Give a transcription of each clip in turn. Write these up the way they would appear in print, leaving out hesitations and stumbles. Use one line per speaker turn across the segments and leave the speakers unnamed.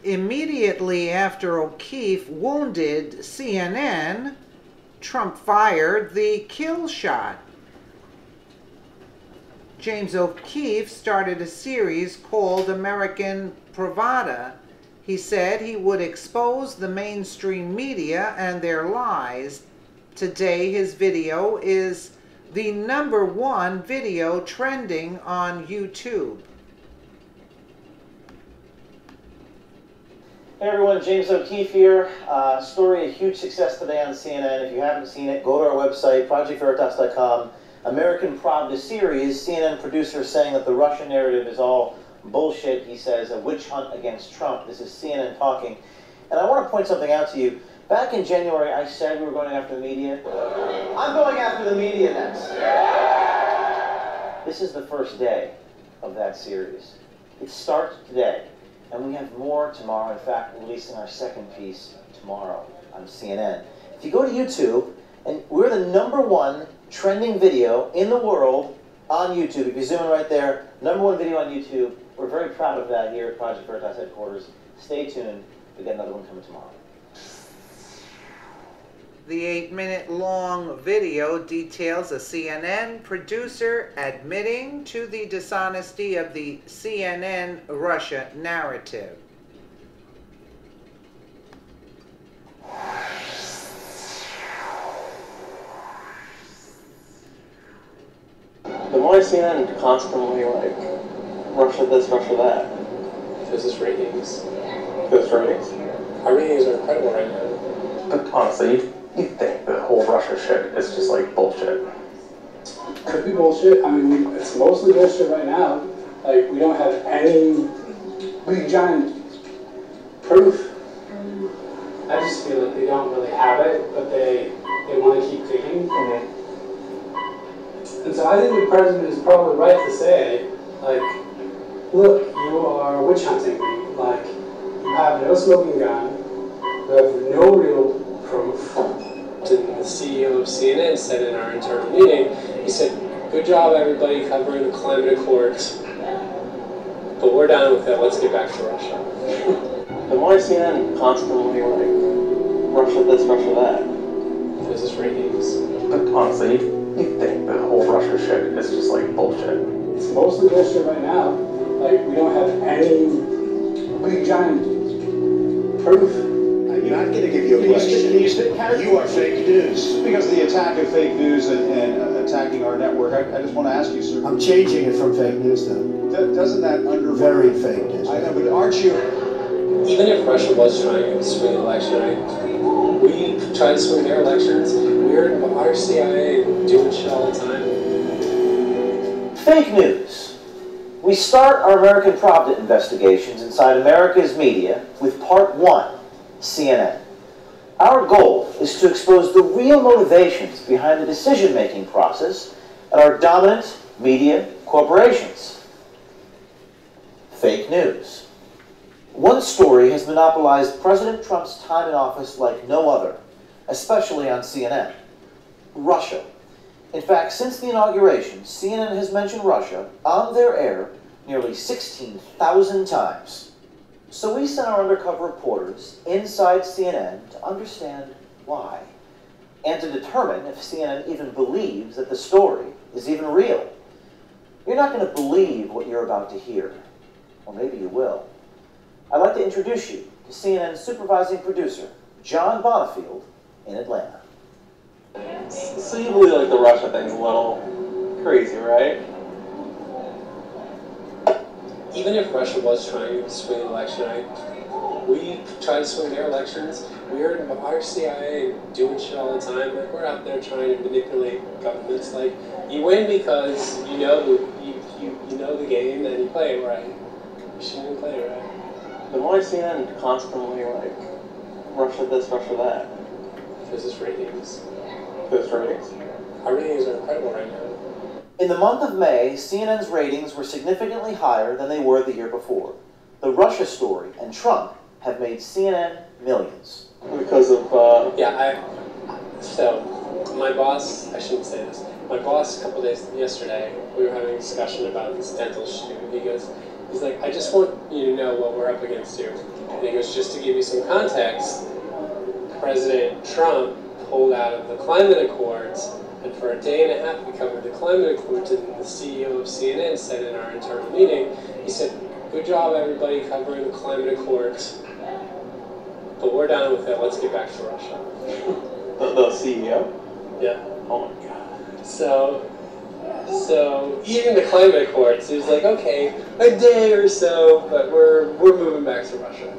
Immediately after O'Keefe wounded CNN, Trump fired the kill shot. James O'Keefe started a series called American Pravda. He said he would expose the mainstream media and their lies. Today, his video is the #1 video trending on YouTube.
Hey everyone, James O'Keefe here. Story, a huge success today on CNN. If you haven't seen it, go to our website, projectveritas.com. American Pravda series, CNN producer saying that the Russia narrative is all bullshit. He says a witch hunt against Trump. This is CNN talking. And I want to point something out to you. Back in January, I said we were going after the media. I'm going after the media next. This is the first day of that series. It starts today. And we have more tomorrow. In fact, we're releasing our second piece tomorrow on CNN. If you go to YouTube, and we're the #1 trending video in the world on YouTube. If you zoom in right there, #1 video on YouTube. We're very proud of that here at Project Veritas headquarters. Stay tuned. We got another one coming tomorrow.
The 8-minute-long video details a CNN producer admitting to the dishonesty of the CNN Russia narrative.
The more CNN constantly like Russia this, Russia that.
This is ratings.
Those ratings.
Our ratings are incredible right now.
But honestly, you think the whole Russia shit is just like bullshit.
Could be bullshit. I mean, it's mostly bullshit right now. Like, we don't have any big giant proof. I just feel like they don't really have it, but they want to keep digging. And so I think the president is probably right to say, like, look, you are witch hunting me. Like, you have no smoking gun, you have no real proof.
And the CEO of CNN said in our internal meeting, he said, good job everybody covering the climate accords, but we're done with it, let's get back to Russia.
The more CNN constantly like Russia this, Russia that.
This is ratings.
But honestly, you think the whole Russia shit is just like bullshit.
It's mostly bullshit right now. Like, we don't have any big giant proof.
I'm not going to give you a question. You are fake news. Because of the attack of fake news and attacking our network, I just want to ask you, sir.
I'm changing it from fake news, though.
Doesn't that undermine...
Very fake news.
I know, but aren't you...
Even if Russia was trying to swing an election, we try to swing their elections. We're our CIA doing shit all the time.
Fake news. We start our American Pravda investigations inside America's media with part 1, CNN. Our goal is to expose the real motivations behind the decision-making process at our dominant media corporations. Fake news. One story has monopolized President Trump's time in office like no other, especially on CNN. Russia. In fact, since the inauguration, CNN has mentioned Russia on their air nearly 16,000 times. So we sent our undercover reporters inside CNN to understand why, and to determine if CNN even believes that the story is even real. You're not going to believe what you're about to hear. Or maybe you will. I'd like to introduce you to CNN's supervising producer, John Bonifield, in Atlanta.
So you believe like the Russia thing's a little crazy, right?
Even if Russia was trying to swing an election, we try to swing their elections. We're our CIA doing shit all the time. Like, we're out there trying to manipulate governments. Like, you win because you know the game and you play it right. You shouldn't play it right.
The more CNN constantly like Russia this, Russia that.
This is ratings.
Those ratings.
Our ratings are incredible right now.
In the month of May, CNN's ratings were significantly higher than they were the year before. The Russia story and Trump have made CNN millions.
Because of,
So, my boss, I shouldn't say this, my boss a couple days yesterday, we were having a discussion about this dental shoe. He goes, He's like, I just want you to know what we're up against here. And he goes, just to give you some context, President Trump pulled out of the climate accords, and for a day and a half we covered the climate accords, and the CEO of CNN said in our internal meeting, he said, good job everybody covering the climate accords, but we're done with it, let's get back to Russia.
The CEO?
Yeah.
Oh my god.
So even the climate accords, he was like, okay, a day or so, but we're moving back to Russia.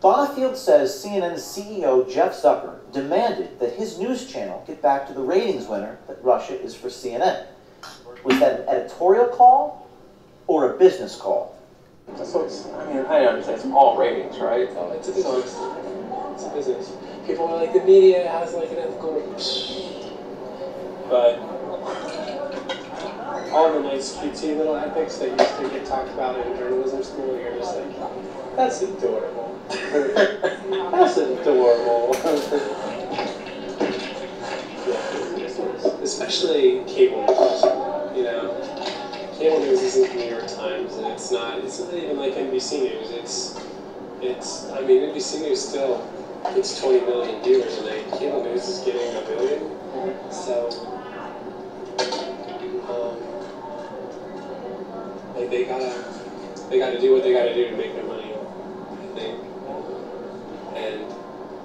Bonifield says CNN's CEO Jeff Zucker demanded that his news channel get back to the ratings winner that Russia is for CNN. Was that an editorial call or a business call?
So it's, I mean, I understand it's all ratings, right?
Oh, it's a business. It's a business. People are like, the media has like an ethical... But all the nice cutesy little ethics that used to get talked about in journalism school, you're just like, that's adorable. That's adorable. Especially cable news, you know. Cable news isn't the New York Times, and it's not even like NBC News. I mean, NBC News still gets 20 million viewers a night. Cable news is getting a billion. So, like they gotta do what they gotta do to make their money, I think. And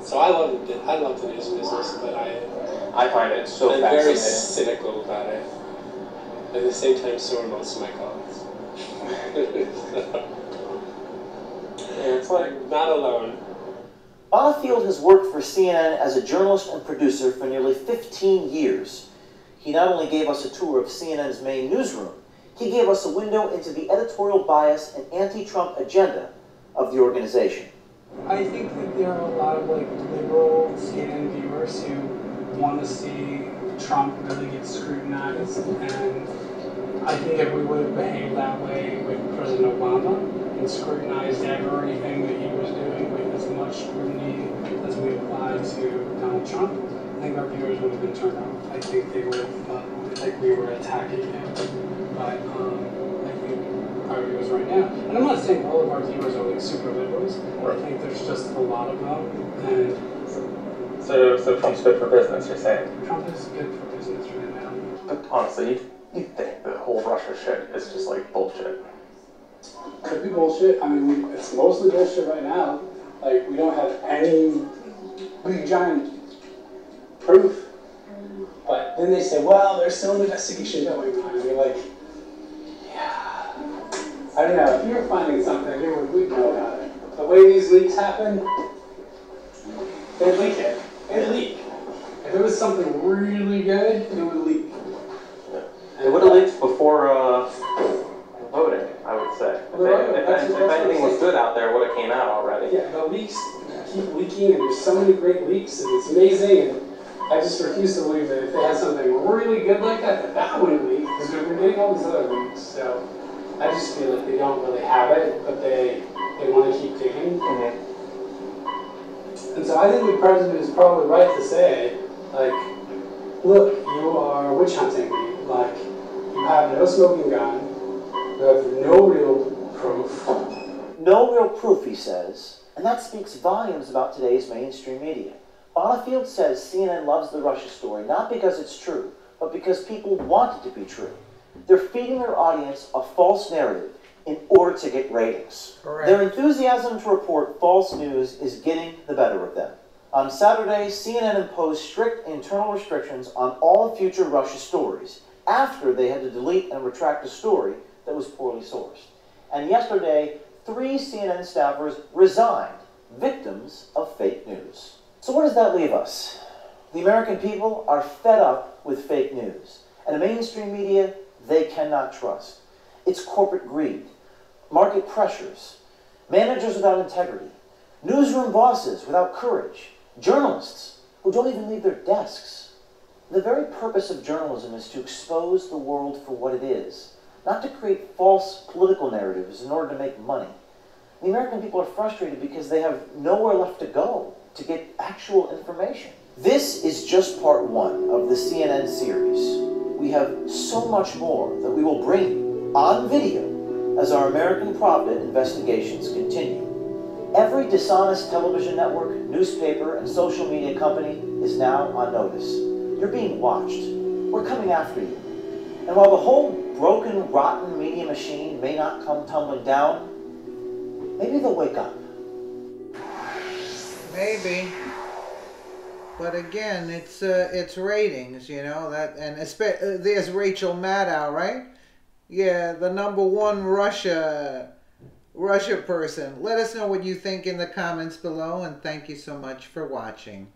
so I love the news business, but
I find it so
I'm
fascinating.
very cynical about it. At the same time, so are most of my colleagues.
Yeah, it's like
Not alone.
Bonifield has worked for CNN as a journalist and producer for nearly 15 years. He not only gave us a tour of CNN's main newsroom, he gave us a window into the editorial bias and anti-Trump agenda of the organization.
I think that there are a lot of like liberal CNN viewers who want to see Trump really get scrutinized, and I think if we would have behaved that way with President Obama and scrutinized everything that he was doing with as much scrutiny as we applied to Donald Trump, I think our viewers would have been turned off. I think they would have thought like we were attacking him. But I think our viewers right now, and I'm not saying all of our viewers are like super liberals, I think there's just a lot of them, and
so Trump's good for business, you're saying?
Trump is good for business right now.
But honestly, you think the whole Russia shit is just like bullshit?
Could be bullshit. I mean, it's mostly bullshit right now. Like, we don't have any big giant proof. But then they say, well, there's still an investigation going on. And you're like, yeah. I don't know. If you were finding something, we'd know about it. The way these leaks happen, they'd leak it. They'd leak. If it was something really good, it would leak.
It would have leaked before voting, I would say. If anything was good out there, it would have came out already.
Yeah, the leaks keep leaking, and there's so many great leaks, and it's amazing, and I just refuse to believe that if they had something really good like that, that wouldn't leak, because we're getting all these other leaks. So I just feel like they don't really have it, but they want to keep digging.
Mm-hmm.
And so I think the president is probably right to say, like, look, you are witch hunting me. Like, you have no smoking gun, you have no real proof.
No real proof, he says, and that speaks volumes about today's mainstream media. Bonifield says CNN loves the Russia story not because it's true, but because people want it to be true. They're feeding their audience a false narrative in order to get ratings.
Correct.
Their enthusiasm to report false news is getting the better of them. On Saturday, CNN imposed strict internal restrictions on all future Russia stories after they had to delete and retract a story that was poorly sourced. And yesterday, 3 CNN staffers resigned, victims of fake news. So where does that leave us? The American people are fed up with fake news, and the mainstream media they cannot trust. It's corporate greed, market pressures, managers without integrity, newsroom bosses without courage, journalists who don't even leave their desks. The very purpose of journalism is to expose the world for what it is, not to create false political narratives in order to make money. The American people are frustrated because they have nowhere left to go to get actual information. This is just part 1 of the CNN series. We have so much more that we will bring you on video as our American Provident investigations continue. Every dishonest television network, newspaper, and social media company is now on notice. You're being watched. We're coming after you. And while the whole broken, rotten media machine may not come tumbling down, maybe they'll wake up.
Maybe. But again, it's ratings, you know, that, and there's Rachel Maddow, right? Yeah, the #1 Russia person. Let us know what you think in the comments below, and thank you so much for watching.